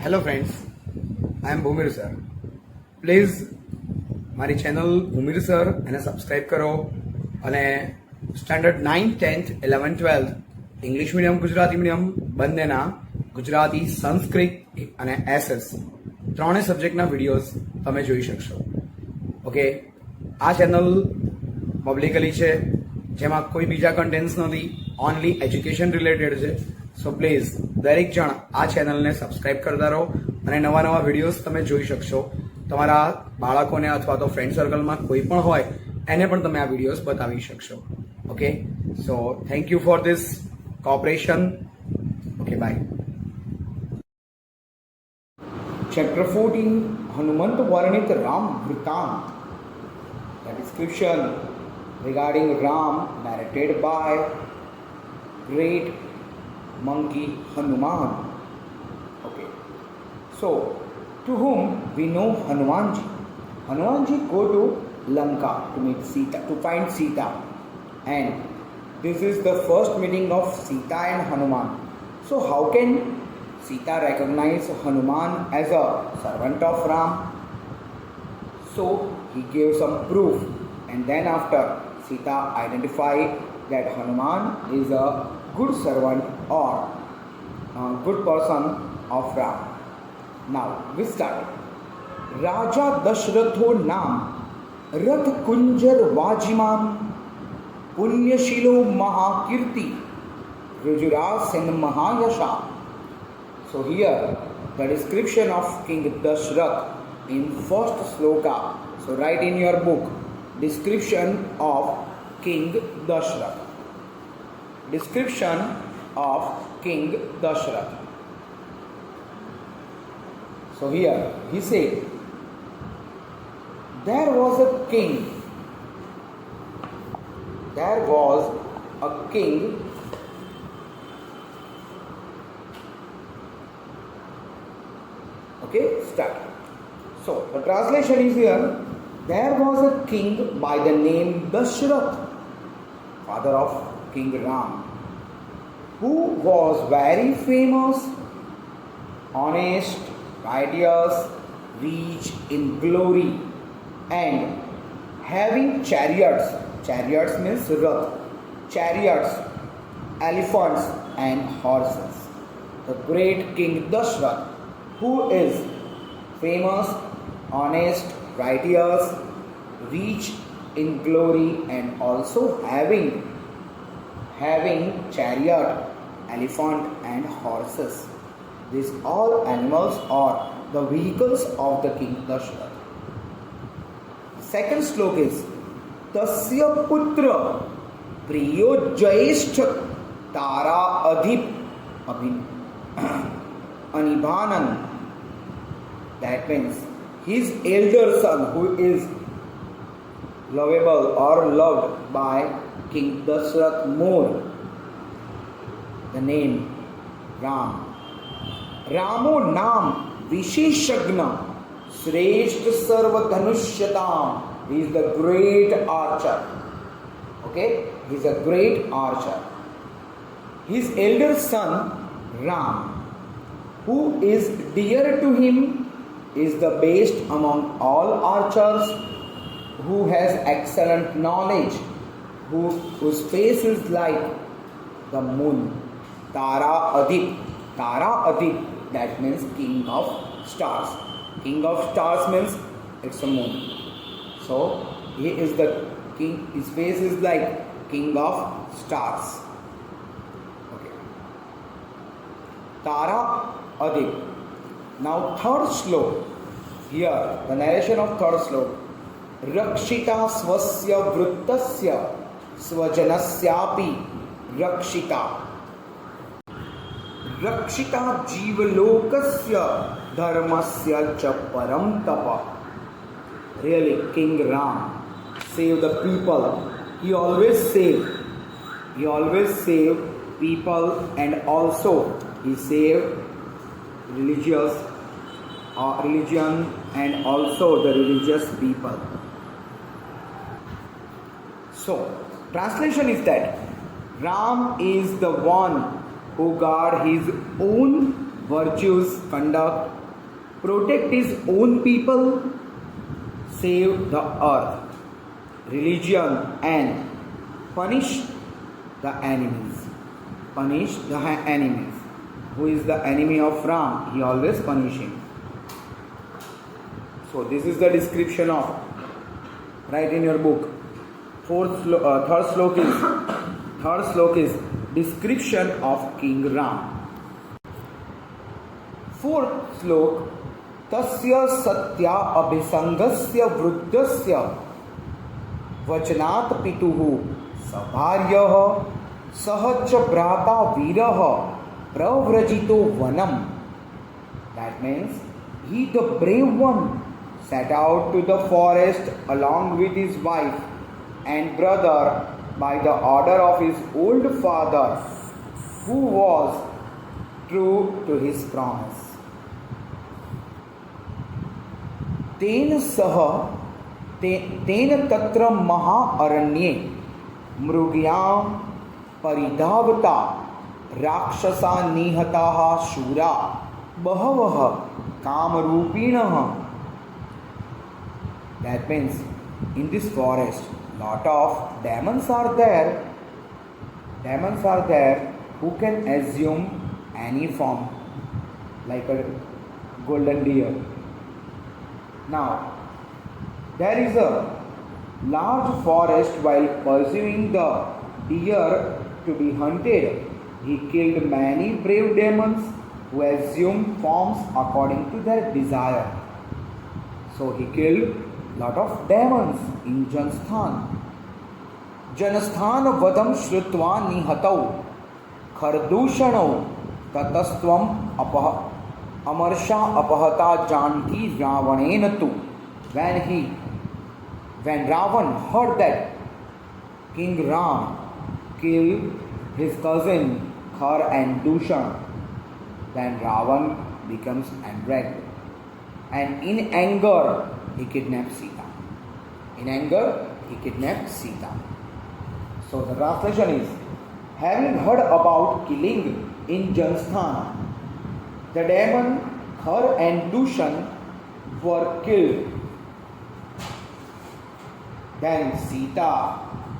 Hello friends, I am Bhumir sir. Please મારી channel Bhumir sir એને subscribe કરો અને standard 9th 10th 11th 12th English medium Gujarati medium બંનેના ગુજરાતી સંસ્કૃત અને એસએસ ત્રણેય સબ્જેક્ટના વિડીયોઝ તમે જોઈ શકશો. ઓકે, આ ચેનલ પબ્લિકલી છે, જેમાં કોઈ બીજા કન્ટેન્ટ્સ નથી, ઓનલી એજ્યુકેશન રિલેટેડ છે. સો પ્લીઝ દરેક જણ આ ચેનલને સબસ્ક્રાઈબ કરતા રહો અને નવા નવા વિડીયોઝ તમે જોઈ શકશો. તમારા બાળકોને અથવા તો ફ્રેન્ડ સર્કલમાં કોઈ પણ હોય એને પણ તમે આ વિડીયોઝ બતાવી શકશો. Okay, so thank you for this cooperation. Okay, bye. Chapter 14, Hanumant Varnit Ram Vritant. The description regarding Ram narrated by great monkey Hanuman. Okay, so to whom we know Hanumanji. Hanumanji go to Lanka to meet Sita, to find Sita, and this is the first meeting of Sita and Hanuman. So how can Sita recognize Hanuman as a servant of Ram? So he gave some proof, and then after Sita identified that Hanuman is a good servant or a good person of Ram. Now we start. Raja Dashratho Naam Rath Kunjar Vajiman Punyashilo Mahakirti Rujura Sen Mahayasha. So here the description of King Dashrath in first sloka. So write in your book, description of King Dashrath. Description of King Dashrath. So here he said, there was a king. There was a king. Okay, start. So the translation is here. There was a king by the name Dashrath, father of King Ram, who was very famous, honest, righteous, rich in glory, and having chariots. Chariots means rath. Chariots, elephants, and horses. The great King Dashrath, who is famous, honest, righteous, rich in glory, and also having chariot, elephant, and horses. These all animals are the vehicles of the King Dashrath. Second slok is Tasya Putra Priyo Jaishth Tara Adhip Anibhanan. That means his elder son, who is lovable or loved by King Dashrath more, the name Ram. Ramo Nam Visheshagna Shreshth Sarva Dhanusyatam. He is the great archer. Okay, he is a great archer. His elder son Ram, who is dear to him, is the best among all archers, who has excellent knowledge, whose face is like the moon. Tara Adip. Tara Adip, that means king of stars. King of stars means it's a moon. So he is the king, his face is like king of stars. Okay. Tara Adip. Now third slok. Here the narration of third slok. Rakshita swasya vruttasya swajanasyapi rakshita. Rakshita jivalokasya dharmasya cha param tapa. Really, King Ram saved the people. He always saved people, and also he saved religion and also the religious people. So translation is that Ram is the one who guard his own virtuous conduct, protect his own people, save the earth, religion, and punish the enemies. Punish the enemies. Who is the enemy of Ram? He always punish him. So this is the description of. Write in your book. Third slok is description of King Ram. Fourth slok, tasya satya abhisangasya vruddhasya vachanat pituhu sabharyah sahacha brata virah pravrajito vanam. That means he, the brave one, set out to the forest along with his wife and brother by the order of his old father, who was true to his promise. तेन तत्र महाअरण्ये मृग्यां परिधावता राक्षसा निहताः शूरा बहवः कामरूपिणः. That means in this forest lot of demons are there. Demons are there who can assume any form, like a golden deer. Now, there is a large forest. While pursuing the deer to be hunted, he killed many brave demons who assumed forms according to their desire. So he killed lot of demons in Jansthan. Jansthan vadam shrutva nihatau khardushanau tatastvam amarsha apahata janki ravanenatu. When Ravan heard that King Ram killed his cousin Khar and Dushan, then Ravan becomes angry, and in anger he kidnapped Sita. In anger he kidnapped Sita. So the translation is, having heard about killing in Jansthan, the demon Khar and Dushan were killed. Then Sita,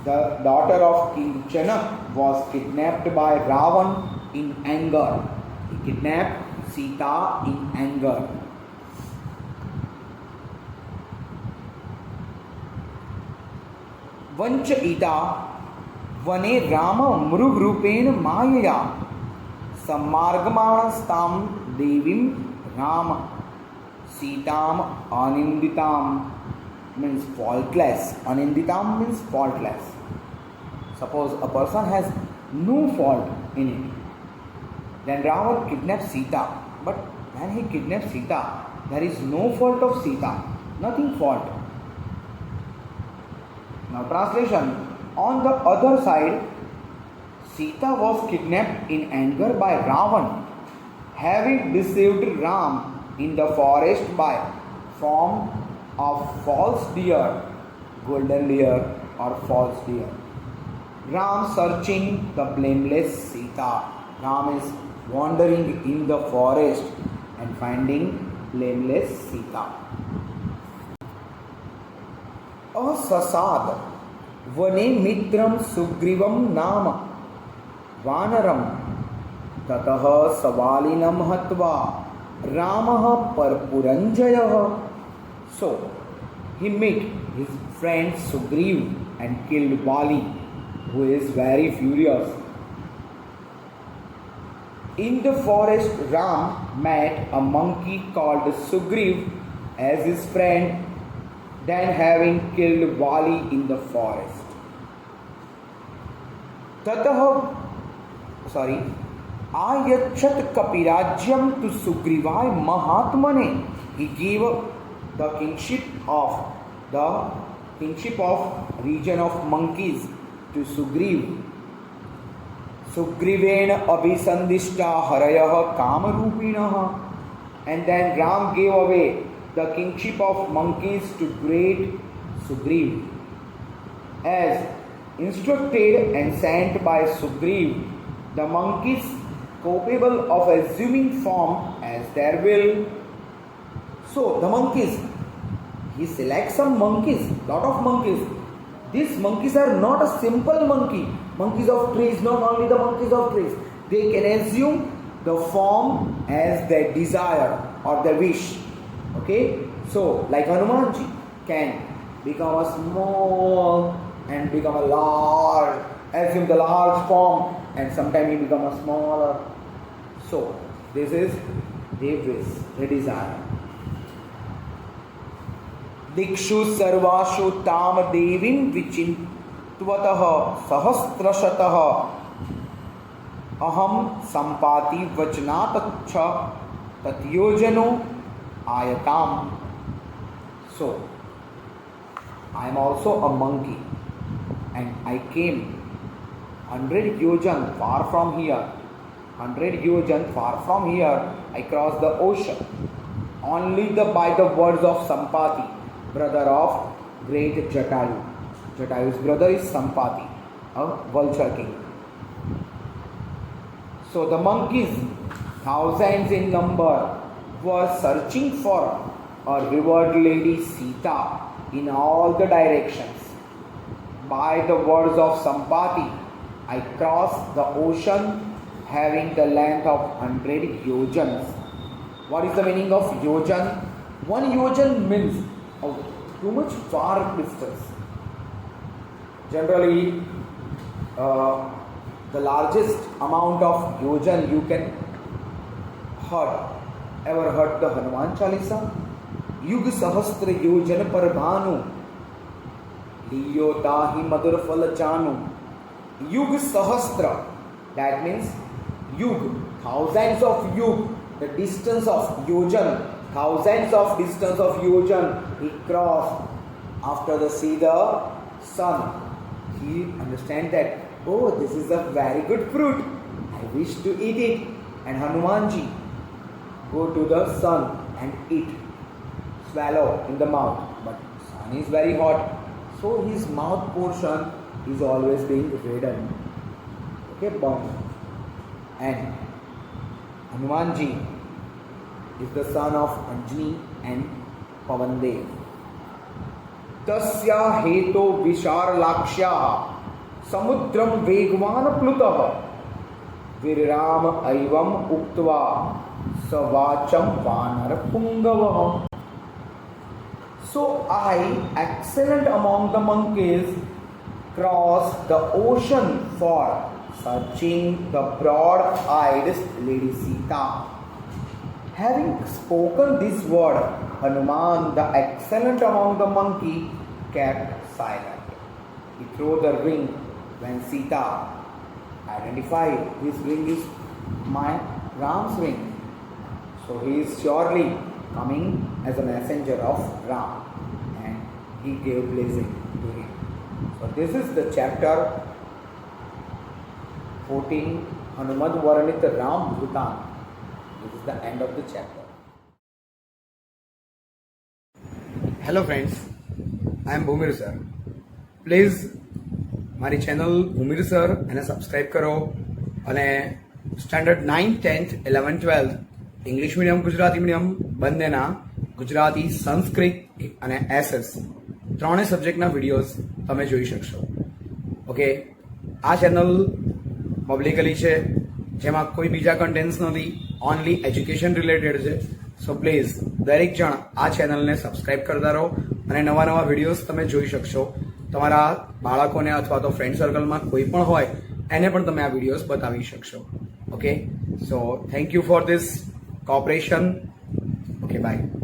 the daughter of King Chanak, was kidnapped by Ravan in anger. He kidnapped Sita in anger. Vanchita vane Rama mrug rupen mayaya sammargamanastam devim Rama Sitam aninditam, means faultless. Aninditam means faultless. Suppose a person has no fault in it, then Ravan kidnaps Sita. But when he kidnaps Sita, there is no fault of Sita, nothing fault. Now translation, on the other side, Sita was kidnapped in anger by Ravan, having deceived Ram in the forest by form of false deer, golden deer or false deer. Ram searching the blameless Sita. Ram is wandering in the forest and finding blameless Sita. Asasad vane mitram sugrivam nama vanaram tatah savalinam hatva ramah parpuranjayah. So he met his friend Sugriv and killed Vali, who is very furious. In the forest, Ram met a monkey called Sugriv as his friend, then having killed Vali in the forest. Ayachat kapirajyam to Sugrivai Mahatmane. He gave the kingship of region of monkeys to Sugriv. Sugrivena abhisandishta harayah kamarupinah. And then Ram gave away the kingship of monkeys to great Sugriv. As instructed and sent by Sugriv, the monkeys capable of assuming form as their will. So the monkeys, he selects some monkeys, lot of monkeys. These monkeys are not a simple monkey, monkeys of trees, not only the monkeys of trees. They can assume the form as their desire or their wish. Okay, so like Hanumanji can become a small and become a large, assume the large form, and sometimes he become a smaller. So this is their wish, their desire. दिक्षु सर्वाशु ताम देवीं विचिन्त्वतः सहस्रशतः अहम संपाति वचनात् तत्योजनो आयताम. So I am also a monkey and I came 100 yojan far from here. 100 yojan far from here I crossed the ocean only by the words of Sampati, brother of great Jatayu. Jatayu's brother is Sampati, a vulture king. So the monkeys, thousands in number, were searching for a revered lady Sita in all the directions. By the words of Sampati, I crossed the ocean having the length of 100 yojans. What is the meaning of yojan? One yojan means too much far distance. Generally, the largest amount of yojan you can heard. Ever heard the Hanuman Chalisa? Yug sahastra yojan par bhanu liyo tahi madur fal janu. Yug sahasra, that means yug, thousands of yug, the distance of yojan, thousands of distance of yojan he crossed after the see the sun. He understand that, oh, this is a very good fruit, I wish to eat it. And Hanumanji go to the sun and eat, swallow in the mouth, but sun is very hot, so his mouth portion is always being reddened, okay, burned. And Hanumanji is the son of Anjani and Pavandev. Tasya heto visharlaksya samudram vegvan plutah virram aivam uktva savacham vanar pungavah. So I, excellent among the monkeys, crossed the ocean for searching the broad-eyed lady Sita. Having spoken this word, Hanuman, the excellent among the monkey, kept silent. He threw the ring when Sita identified this ring is my Ram's ring. So he is surely coming as a messenger of Ram, and he gave blessing to him. So this is the chapter 14, Hanuman Varanit Ram Bhutan. This is the end of the chapter. Hello friends, I am Bhumir sir. Please મારી channel Bhumir sir એને subscribe કરો અને standard 9th 10th 11th 12th English medium Gujarati medium બંનેના ગુજરાતી સંસ્કૃત અને SS ત્રણેય સબ્જેક્ટના videos તમે જોઈ શકશો. ઓકે, આ ચેનલ પબ્લિકલી છે જેમાં કોઈ બીજા કન્ટેન્ટ્સ નથી, ઓનલી એજ્યુકેશન રિલેટેડ છે. સો પ્લીઝ દરેક જણ આ ચેનલને સબસ્ક્રાઈબ કરતા રહો અને નવા નવા વિડીયોઝ તમે જોઈ શકશો. તમારા બાળકોને અથવા તો ફ્રેન્ડ સર્કલમાં કોઈ પણ હોય એને પણ તમે આ વિડીયોઝ બતાવી શકશો. Okay, so thank you for this cooperation. Okay, by.